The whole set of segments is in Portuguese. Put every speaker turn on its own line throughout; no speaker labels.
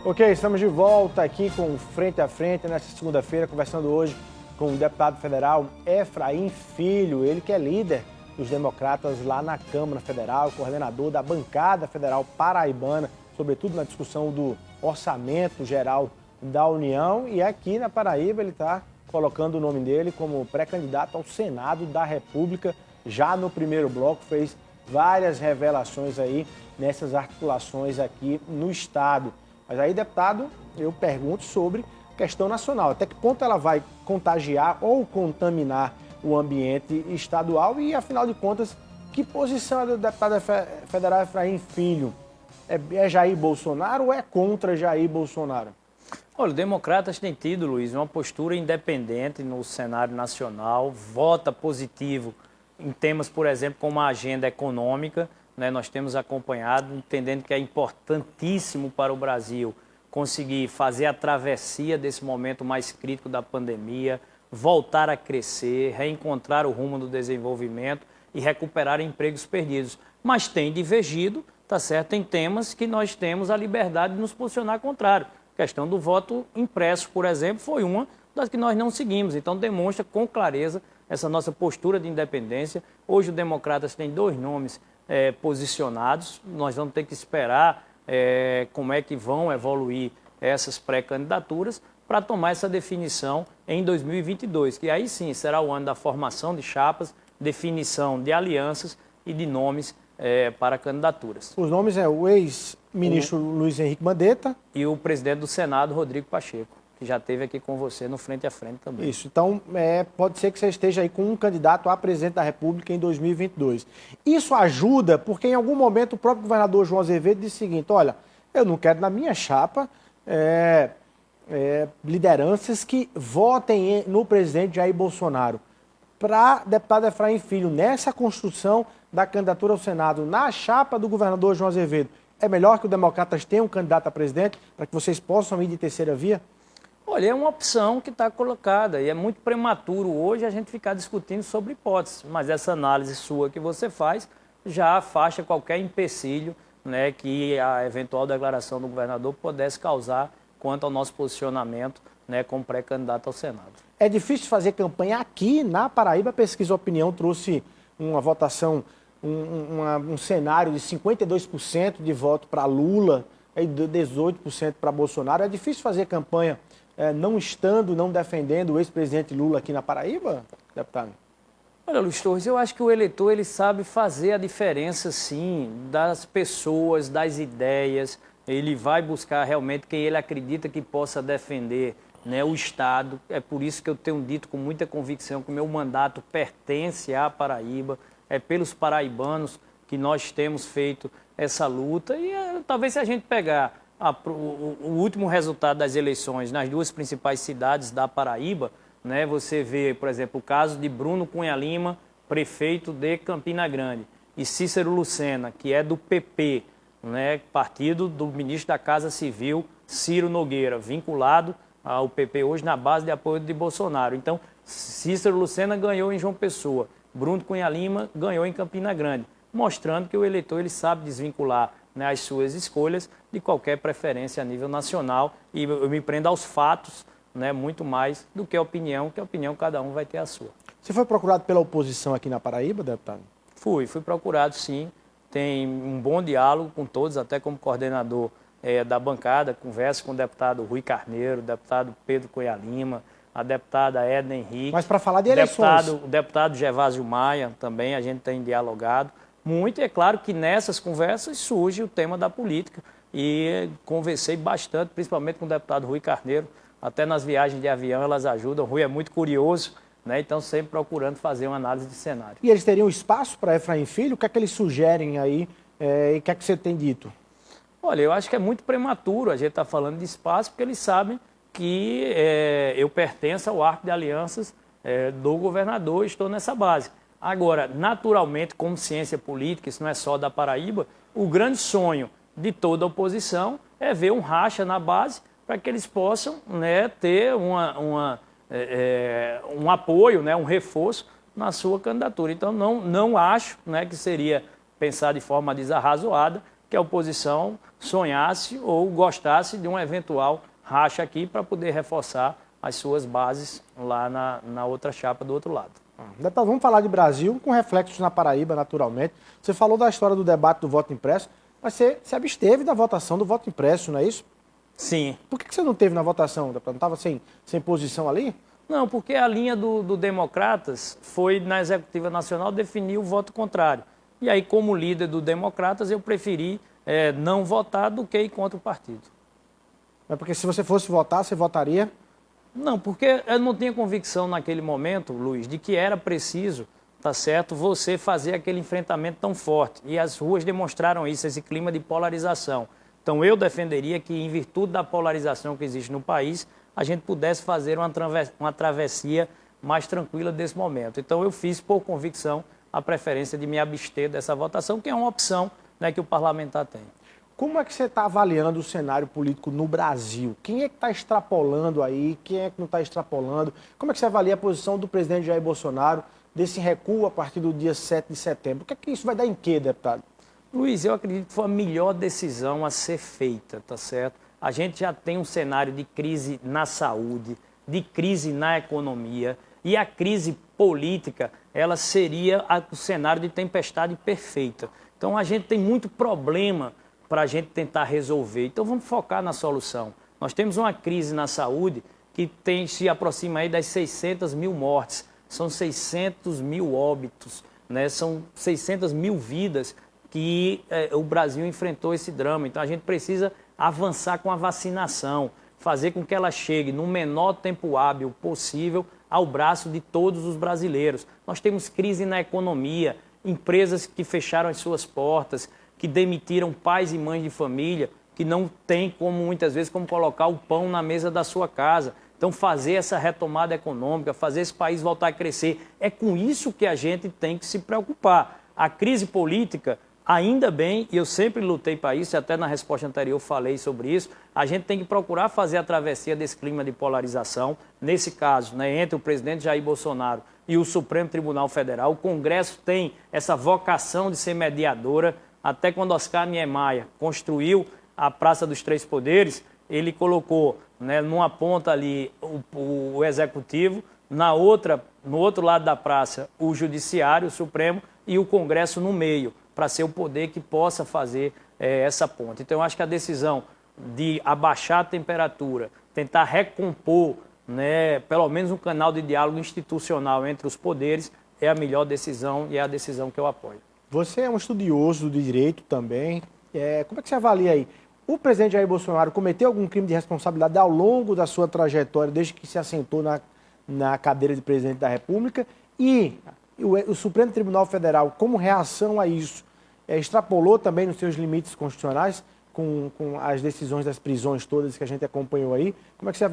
Ok, estamos de volta aqui com Frente a Frente, nesta segunda-feira, conversando hoje com o deputado federal Efraim Filho, ele que é líder dos democratas lá na Câmara Federal, coordenador da bancada federal paraibana, sobretudo na discussão do orçamento geral da União. E aqui na Paraíba ele está colocando o nome dele como pré-candidato ao Senado da República. Já no primeiro bloco fez várias revelações aí nessas articulações aqui no Estado. Mas aí, deputado, eu pergunto sobre questão nacional. Até que ponto ela vai contagiar ou contaminar o ambiente estadual? E, afinal de contas, que posição é do deputado federal Efraim Filho? É Jair Bolsonaro ou é contra Jair Bolsonaro?
Olha, os democratas têm tido, Luiz, uma postura independente no cenário nacional, vota positivo em temas, por exemplo, como a agenda econômica. Nós temos acompanhado, entendendo que é importantíssimo para o Brasil conseguir fazer a travessia desse momento mais crítico da pandemia, voltar a crescer, reencontrar o rumo do desenvolvimento e recuperar empregos perdidos. Mas tem divergido, tá certo, em temas que nós temos a liberdade de nos posicionar contrário. A questão do voto impresso, por exemplo, foi uma das que nós não seguimos. Então demonstra com clareza essa nossa postura de independência. Hoje o Democratas tem dois nomes posicionados, nós vamos ter que esperar como é que vão evoluir essas pré-candidaturas para tomar essa definição em 2022, que aí sim será o ano da formação de chapas, definição de alianças e de nomes para candidaturas.
Os nomes é o ex-ministro Luiz Henrique Mandetta
e o presidente do Senado, Rodrigo Pacheco, que já esteve aqui com você no Frente a Frente também.
Isso, então pode ser que você esteja aí com um candidato a presidente da República em 2022. Isso ajuda porque em algum momento o próprio governador João Azevedo disse o seguinte: olha, eu não quero na minha chapa lideranças que votem no presidente Jair Bolsonaro. Para deputado Efraim Filho, nessa construção da candidatura ao Senado, na chapa do governador João Azevedo, é melhor que o Democratas tenha um candidato a presidente para que vocês possam ir de terceira via?
Olha, é uma opção que está colocada e é muito prematuro hoje a gente ficar discutindo sobre hipóteses, mas essa análise sua que você faz já afasta qualquer empecilho, né, que a eventual declaração do governador pudesse causar quanto ao nosso posicionamento, né, como pré-candidato ao Senado.
É difícil fazer campanha aqui na Paraíba. A pesquisa Opinião trouxe uma votação, um cenário de 52% de voto para Lula e 18% para Bolsonaro. É difícil fazer campanha não defendendo o ex-presidente Lula aqui na Paraíba, deputado?
Olha, Luiz Torres, eu acho que o eleitor ele sabe fazer a diferença, sim, das pessoas, das ideias. Ele vai buscar realmente quem ele acredita que possa defender, né, o Estado. É por isso que eu tenho dito com muita convicção que o meu mandato pertence à Paraíba. É pelos paraibanos que nós temos feito essa luta. E talvez se a gente pegar o último resultado das eleições nas duas principais cidades da Paraíba, né, você vê, por exemplo, o caso de Bruno Cunha Lima, prefeito de Campina Grande, e Cícero Lucena, que é do PP, né, partido do ministro da Casa Civil, Ciro Nogueira, vinculado ao PP hoje na base de apoio de Bolsonaro. Então, Cícero Lucena ganhou em João Pessoa, Bruno Cunha Lima ganhou em Campina Grande, mostrando que o eleitor ele sabe desvincular, né, as suas escolhas de qualquer preferência a nível nacional, e eu me prendo aos fatos, né, muito mais do que a opinião cada um vai ter a sua.
Você foi procurado pela oposição aqui na Paraíba, deputado?
Fui procurado, sim. Tem um bom diálogo com todos, até como coordenador da bancada, converso com o deputado Rui Carneiro, o deputado Pedro Cunha Lima, a deputada Edna Henrique.
Mas para falar de eleições...
O deputado Gervásio Maia também, a gente tem dialogado muito. E é claro que nessas conversas surge o tema da política. E conversei bastante, principalmente com o deputado Rui Carneiro, até nas viagens de avião elas ajudam. O Rui é muito curioso, né? Então sempre procurando fazer uma análise de cenário.
E eles teriam espaço para Efraim Filho? O que é que eles sugerem aí e o que é que você tem dito?
Olha, eu acho que é muito prematuro a gente estar falando de espaço, porque eles sabem que eu pertenço ao arco de alianças do governador e estou nessa base. Agora, naturalmente, como ciência política, isso não é só da Paraíba, o grande sonho de toda a oposição é ver um racha na base para que eles possam, né, ter um apoio, né, um reforço na sua candidatura. Então, não acho, né, que seria pensar de forma desarrazoada que a oposição sonhasse ou gostasse de um eventual racha aqui para poder reforçar as suas bases lá na outra chapa do outro lado.
Deputado, vamos falar de Brasil, com reflexos na Paraíba, naturalmente. Você falou da história do debate do voto impresso, mas você se absteve da votação do voto impresso, não é isso?
Sim.
Por que você não teve na votação, deputado? Não estava sem posição ali?
Não, porque a linha do Democratas foi, na Executiva Nacional, definir o voto contrário. E aí, como líder do Democratas, eu preferi não votar do que ir contra o partido.
É porque se você fosse votar, você votaria?
Não, porque eu não tinha convicção naquele momento, Luiz, de que era preciso, tá certo, você fazer aquele enfrentamento tão forte. E as ruas demonstraram isso, esse clima de polarização. Então eu defenderia que, em virtude da polarização que existe no país, a gente pudesse fazer uma travessia mais tranquila desse momento. Então eu fiz, por convicção, a preferência de me abster dessa votação, que é uma opção, né, que o parlamentar tem.
Como é que você está avaliando o cenário político no Brasil? Quem é que está extrapolando aí? Quem é que não está extrapolando? Como é que você avalia a posição do presidente Jair Bolsonaro desse recuo a partir do dia 7 de setembro? O que é que isso vai dar em quê, deputado?
Luiz, eu acredito que foi a melhor decisão a ser feita, tá certo? A gente já tem um cenário de crise na saúde, de crise na economia, e a crise política, ela seria o cenário de tempestade perfeita. Então a gente tem muito problema para a gente tentar resolver. Então vamos focar na solução. Nós temos uma crise na saúde que se aproxima aí das 600 mil mortes, são 600 mil óbitos, né? São 600 mil vidas que o Brasil enfrentou esse drama. Então a gente precisa avançar com a vacinação, fazer com que ela chegue no menor tempo hábil possível ao braço de todos os brasileiros. Nós temos crise na economia, empresas que fecharam as suas portas, que demitiram pais e mães de família, que não tem como, muitas vezes, como colocar o pão na mesa da sua casa. Então, fazer essa retomada econômica, fazer esse país voltar a crescer, é com isso que a gente tem que se preocupar. A crise política, ainda bem, e eu sempre lutei para isso, até na resposta anterior falei sobre isso, a gente tem que procurar fazer a travessia desse clima de polarização, nesse caso, né, entre o presidente Jair Bolsonaro e o Supremo Tribunal Federal. O Congresso tem essa vocação de ser mediadora. Até quando Oscar Niemeyer construiu a Praça dos Três Poderes, ele colocou, né, numa ponta ali o Executivo, no outro lado da praça o Judiciário, o Supremo, e o Congresso no meio, para ser o poder que possa fazer essa ponte. Então, eu acho que a decisão de abaixar a temperatura, tentar recompor, né, pelo menos um canal de diálogo institucional entre os poderes, é a melhor decisão e é a decisão que eu apoio.
Você é um estudioso do direito também. Como é que você avalia aí? O presidente Jair Bolsonaro cometeu algum crime de responsabilidade ao longo da sua trajetória, desde que se assentou na cadeira de presidente da República? E o Supremo Tribunal Federal, como reação a isso, extrapolou também nos seus limites constitucionais com as decisões das prisões todas que a gente acompanhou aí? Como é que você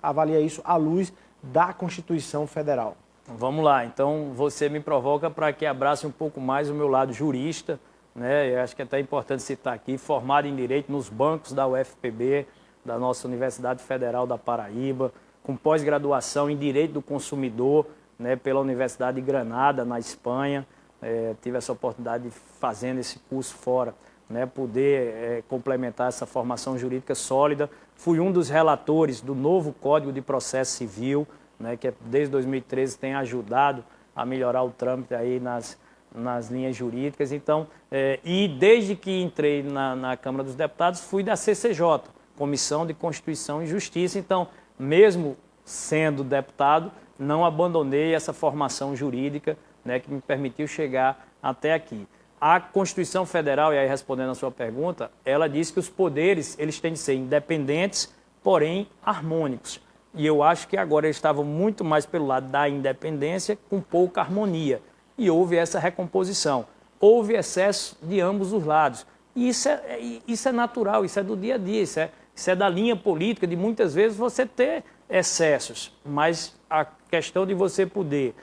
avalia isso à luz da Constituição Federal?
Vamos lá, então você me provoca para que abrace um pouco mais o meu lado jurista, né? Eu acho que é até importante citar aqui, formado em Direito nos bancos da UFPB, da nossa Universidade Federal da Paraíba, com pós-graduação em Direito do Consumidor, né, pela Universidade de Granada, na Espanha. Tive essa oportunidade de, fazendo esse curso fora, né, poder complementar essa formação jurídica sólida. Fui um dos relatores do novo Código de Processo Civil, né, que desde 2013 tem ajudado a melhorar o trâmite aí nas linhas jurídicas. Então, e desde que entrei na Câmara dos Deputados, fui da CCJ, Comissão de Constituição e Justiça. Então, mesmo sendo deputado, não abandonei essa formação jurídica, né, que me permitiu chegar até aqui. A Constituição Federal, e aí respondendo a sua pergunta, ela diz que os poderes eles têm de ser independentes, porém harmônicos. E eu acho que agora eles estavam muito mais pelo lado da independência, com pouca harmonia. E houve essa recomposição. Houve excesso de ambos os lados. E isso é natural, isso é do dia a dia, isso é da linha política, de muitas vezes você ter excessos. Mas a questão de você poder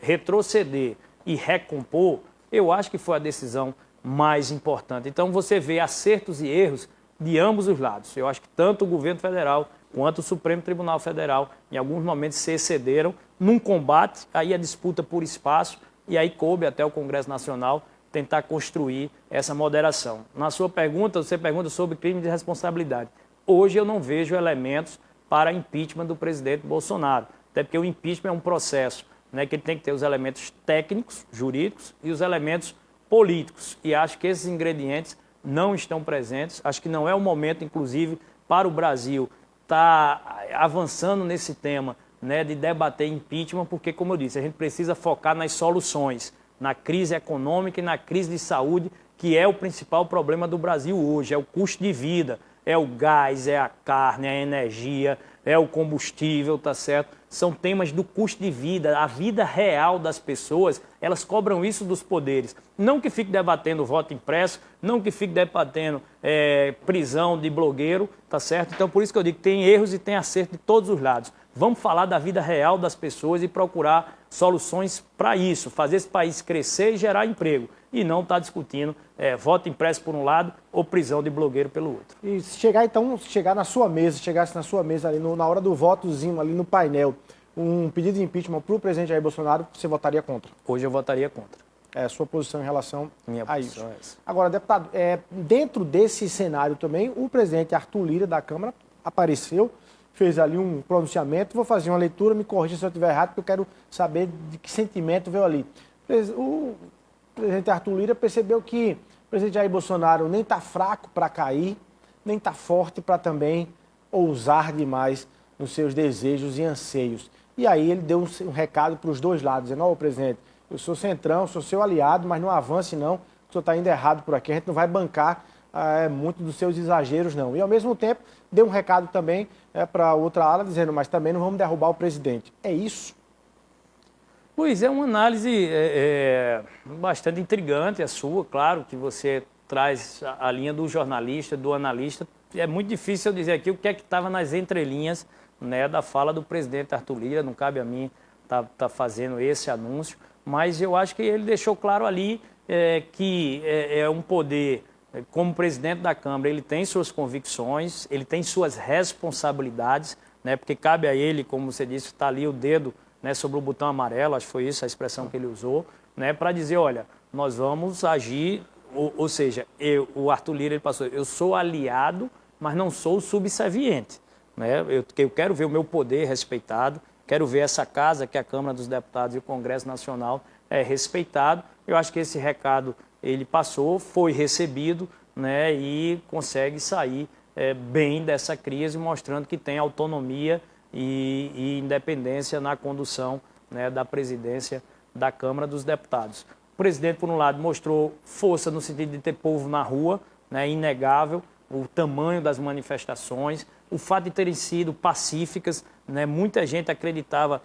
retroceder e recompor, eu acho que foi a decisão mais importante. Então você vê acertos e erros de ambos os lados. Eu acho que tanto o governo federal quanto o Supremo Tribunal Federal, em alguns momentos, se excederam num combate, aí a disputa por espaço, e aí coube até o Congresso Nacional tentar construir essa moderação. Na sua pergunta, você pergunta sobre crime de responsabilidade. Hoje eu não vejo elementos para impeachment do presidente Bolsonaro, até porque o impeachment é um processo, né, que ele tem que ter os elementos técnicos, jurídicos e os elementos políticos. E acho que esses ingredientes não estão presentes. Acho que não é o momento, inclusive, para o Brasil estar avançando nesse tema, né, de debater impeachment, porque, como eu disse, a gente precisa focar nas soluções, na crise econômica e na crise de saúde, que é o principal problema do Brasil hoje, é o custo de vida, é o gás, é a carne, é a energia, é o combustível, tá certo? São temas do custo de vida, a vida real das pessoas, elas cobram isso dos poderes. Não que fique debatendo voto impresso, não que fique debatendo prisão de blogueiro, tá certo? Então, por isso que eu digo que tem erros e tem acerto de todos os lados. Vamos falar da vida real das pessoas e procurar soluções para isso, fazer esse país crescer e gerar emprego. E não estar discutindo voto impresso por um lado ou prisão de blogueiro pelo outro.
E se chegar na sua mesa, chegasse na sua mesa ali na hora do votozinho, ali no painel, um pedido de impeachment para o presidente Jair Bolsonaro, você votaria contra?
Hoje eu votaria contra.
É a sua posição em relação a isso.
É essa.
Agora, deputado, dentro desse cenário também, o presidente Arthur Lira da Câmara apareceu, fez ali um pronunciamento, vou fazer uma leitura, me corrija se eu estiver errado, porque eu quero saber de que sentimento veio ali. O presidente Arthur Lira percebeu que o presidente Jair Bolsonaro nem está fraco para cair, nem está forte para também ousar demais nos seus desejos e anseios. E aí ele deu um recado para os dois lados, dizendo, ô presidente, eu sou centrão, sou seu aliado, mas não avance não, o senhor está indo errado por aqui, a gente não vai bancar muito dos seus exageros não. E ao mesmo tempo deu um recado também para outra ala, dizendo, mas também não vamos derrubar o presidente. É isso?
Luiz, é uma análise bastante intrigante a sua, claro que você traz a linha do jornalista, do analista. É muito difícil eu dizer aqui o que é que estava nas entrelinhas, né, da fala do presidente Arthur Lira, não cabe a mim tá fazendo esse anúncio, mas eu acho que ele deixou claro ali que é um poder, como presidente da Câmara, ele tem suas convicções, ele tem suas responsabilidades, né, porque cabe a ele, como você disse, está ali o dedo, né, sobre o botão amarelo, acho que foi isso a expressão que ele usou, né, para dizer, olha, nós vamos agir, ou seja, o Arthur Lira ele passou, eu sou aliado, mas não sou subserviente. Né? Eu quero ver o meu poder respeitado, quero ver essa casa, que é a Câmara dos Deputados e o Congresso Nacional, respeitado. Eu acho que esse recado ele passou, foi recebido, né, e consegue sair bem dessa crise, mostrando que tem autonomia e independência na condução, né, da presidência da Câmara dos Deputados. O presidente, por um lado, mostrou força no sentido de ter povo na rua, né, inegável, o tamanho das manifestações, o fato de terem sido pacíficas, né, muita gente acreditava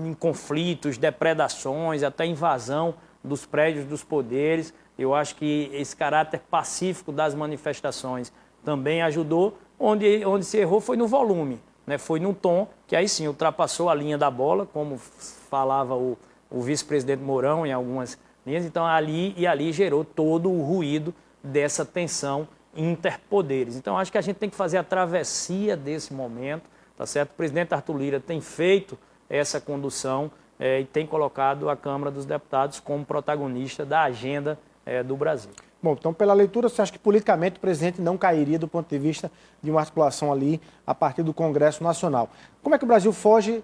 em conflitos, depredações, até invasão dos prédios dos poderes. Eu acho que esse caráter pacífico das manifestações também ajudou. Onde se errou foi no volume, né? Foi num tom que aí sim ultrapassou a linha da bola, como falava o vice-presidente Mourão em algumas linhas. Então ali gerou todo o ruído dessa tensão interpoderes. Então acho que a gente tem que fazer a travessia desse momento, tá certo? O presidente Arthur Lira tem feito essa condução e tem colocado a Câmara dos Deputados como protagonista da agenda do Brasil.
Bom, então pela leitura, você acha que politicamente o presidente não cairia do ponto de vista de uma articulação ali a partir do Congresso Nacional. Como é que o Brasil foge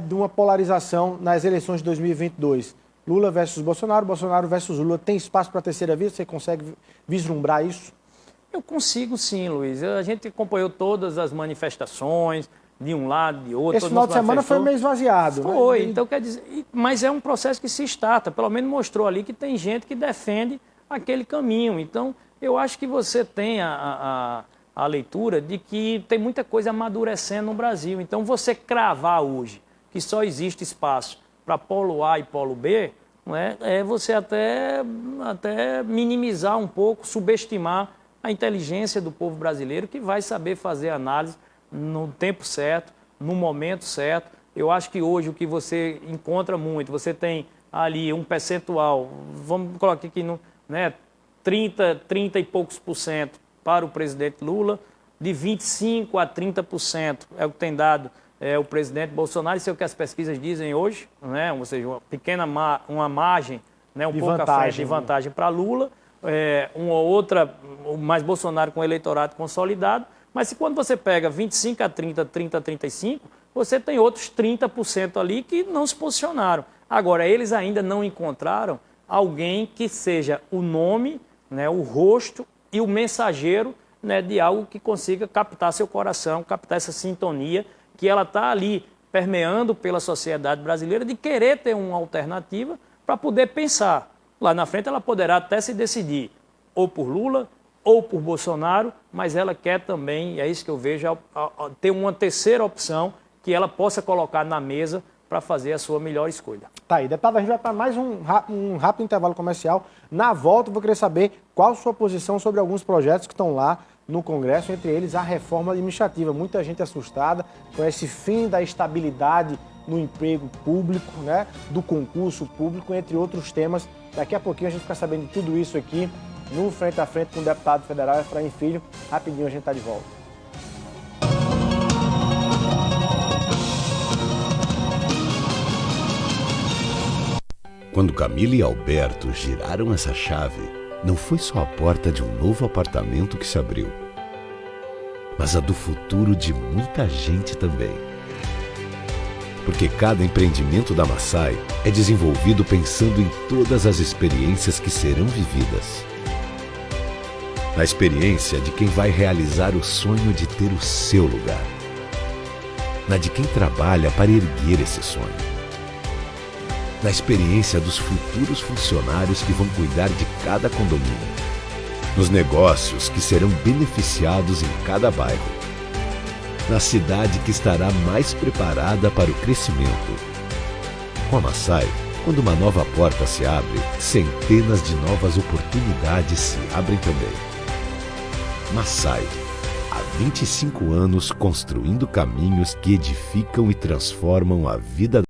de uma polarização nas eleições de 2022? Lula versus Bolsonaro, Bolsonaro versus Lula. Tem espaço para a terceira via? Você consegue vislumbrar isso?
Eu consigo sim, Luiz. A gente acompanhou todas as manifestações, de um lado, de outro.
Esse final de semana foi meio esvaziado.
Foi, então quer dizer, mas é um processo que se starta, pelo menos mostrou ali que tem gente que defende aquele caminho. Então, eu acho que você tem a leitura de que tem muita coisa amadurecendo no Brasil. Então, você cravar hoje que só existe espaço para polo A e polo B, não é você até minimizar um pouco, subestimar a inteligência do povo brasileiro, que vai saber fazer análise no tempo certo, no momento certo. Eu acho que hoje o que você encontra muito, você tem ali um percentual, vamos colocar aqui, 30 e poucos % para o presidente Lula, de 25% a 30% é o que tem dado o presidente Bolsonaro, isso é o que as pesquisas dizem hoje, né? Ou seja, uma pequena uma margem, né, um pouco à frente de vantagem para Lula. uma outra, mais Bolsonaro com o eleitorado consolidado, mas se quando você pega 25 a 30, 30 a 35, você tem outros 30% ali que não se posicionaram. Agora, eles ainda não encontraram alguém que seja o nome, né, o rosto e o mensageiro, né, de algo que consiga captar seu coração, captar essa sintonia, que ela está ali permeando pela sociedade brasileira, de querer ter uma alternativa para poder pensar. Lá na frente ela poderá até se decidir ou por Lula ou por Bolsonaro, mas ela quer também, e é isso que eu vejo, ter uma terceira opção que ela possa colocar na mesa para fazer a sua melhor escolha.
Tá aí, deputado, a gente vai para mais um rápido intervalo comercial. Na volta, eu vou querer saber qual a sua posição sobre alguns projetos que estão lá no Congresso, entre eles a reforma administrativa. Muita gente assustada com esse fim da estabilidade no emprego público, né, do concurso público, entre outros temas. Daqui a pouquinho a gente fica sabendo de tudo isso aqui no Frente a Frente com o deputado federal Efraim Filho. Rapidinho a gente está de volta.
Quando Camila e Alberto giraram essa chave, não foi só a porta de um novo apartamento que se abriu, mas a do futuro de muita gente também. Porque cada empreendimento da Massai é desenvolvido pensando em todas as experiências que serão vividas. Na experiência de quem vai realizar o sonho de ter o seu lugar. Na de quem trabalha para erguer esse sonho. Na experiência dos futuros funcionários que vão cuidar de cada condomínio. Nos negócios que serão beneficiados em cada bairro. Na cidade que estará mais preparada para o crescimento. Com a Massai, quando uma nova porta se abre, centenas de novas oportunidades se abrem também. Massai, há 25 anos construindo caminhos que edificam e transformam a vida